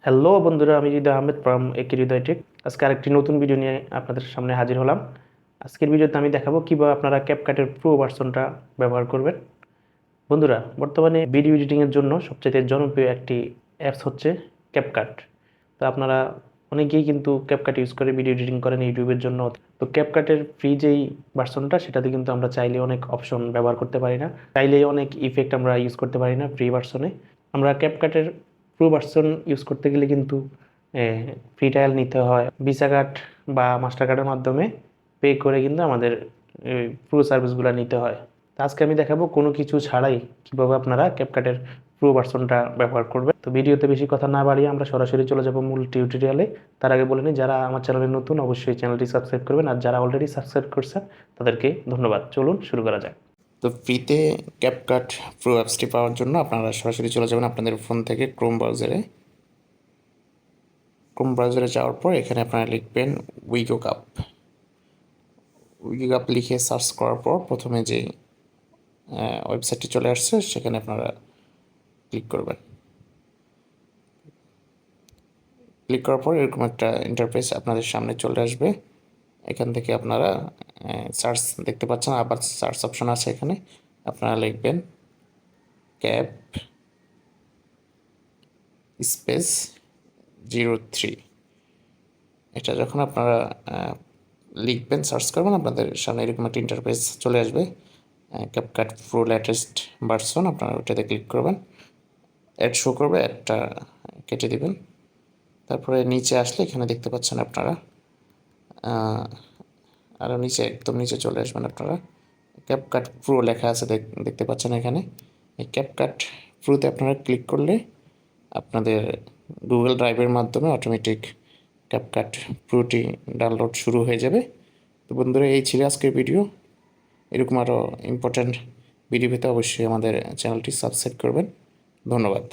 Hello বন্ধুরা, আমি হৃদয় Ahmed from একে হৃদয় টেক। আজকে আরেকটি নতুন ভিডিও নিয়ে আপনাদের সামনে হাজির হলাম। আজকের ভিডিওতে আমি দেখাবো কিভাবে আপনারা ক্যাপকাটের প্রো ভার্সনটা ব্যবহার করবেন। বন্ধুরা, বর্তমানে ভিডিও এডিটিংয়ের জন্য সবচেয়ে জনপ্রিয় একটি অ্যাপস হচ্ছে ক্যাপকাট। তো আপনারা অনেকেই কিন্তু ক্যাপকাট ইউজ করে ভিডিও এডিটিং করেন ইউটিউবের জন্য। তো ক্যাপকাটের ফ্রি যেই ভার্সনটা, সেটাতে কিন্তু আমরা চাইলে অনেক অপশন ব্যবহার করতে পারি না, চাইলেই অনেক ইফেক্ট আমরা ইউজ করতে পারি না ফ্রি ভার্সনে। আমরা ক্যাপকাটের প্রো ভার্সন ইউজ করতে গেলে কিন্তু ফ্রি ট্রায়াল নিতে হয়, ভিসা কার্ড বা মাস্টার কার্ডের মাধ্যমে পে করে কিন্তু আমাদের পুরো সার্ভিসগুলো নিতে হয়। তো আজকে আমি দেখাবো কোনো কিছু ছাড়াই কিভাবে আপনারা ক্যাপকাটের প্রো ভার্সনটা ব্যবহার করবেন। তো ভিডিওতে বেশি কথা না বাড়িয়ে আমরা সরাসরি চলে যাব মূল টিউটোরিয়ালে। তার আগে বলে নিই, যারা আমার চ্যানেলে নতুন অবশ্যই চ্যানেলটি সাবস্ক্রাইব করবেন, আর যারা অলরেডি সাবস্ক্রাইব করছেন তাদেরকে ধন্যবাদ। চলুন শুরু করা যাক। তো ফ্রিতে ক্যাপকাট প্রো অ্যাপসটি পাওয়ার জন্য আপনারা সরাসরি চলে যাবেন আপনাদের ফোন থেকে ক্রোম ব্রাউজারে যাওয়ার পর এখানে আপনারা লিখবেন উইগো কাপ লিখে সার্চ করার পর প্রথমে যে ওয়েবসাইটটি চলে আসছে সেখানে আপনারা ক্লিক করবেন। ক্লিক করার পর এরকম একটা ইন্টারফেস আপনাদের সামনে চলে আসবে। এখান থেকে আপনারা সার্চ দেখতে পাচ্ছেন, আবার সার্চ অপশন আছে, এখানে আপনারা লিখবেন ক্যাপ স্পেস 03। এটা যখন আপনারা লিখবেন, সার্চ করবেন, আপনাদের সামনে এরকম একটা ইন্টারফেস চলে আসবে। ক্যাপকাট প্রো লেটেস্ট ভার্সন, আপনারা ওটাতে ক্লিক করবেন। অ্যাড শো করবে, অ্যাডটা কেটে দিবেন। তারপরে নিচে আসলে এখানে দেখতে পাচ্ছেন আপনারা, আরও নিচে, একদম নিচে চলে আসবেন আপনারা, ক্যাপকাট প্রো লেখা আছে দেখতে পাচ্ছেন এখানে। এই ক্যাপকাট প্রোতে আপনারা ক্লিক করলে আপনাদের গুগল ড্রাইভের মাধ্যমে অটোমেটিক ক্যাপকাট প্রোটি ডাউনলোড শুরু হয়ে যাবে। তো বন্ধুরা, এই ছিল আজকের ভিডিও। এরকম আরও ইম্পর্ট্যান্ট ভিডিও পেতে অবশ্যই আমাদের চ্যানেলটি সাবস্ক্রাইব করবেন। ধন্যবাদ।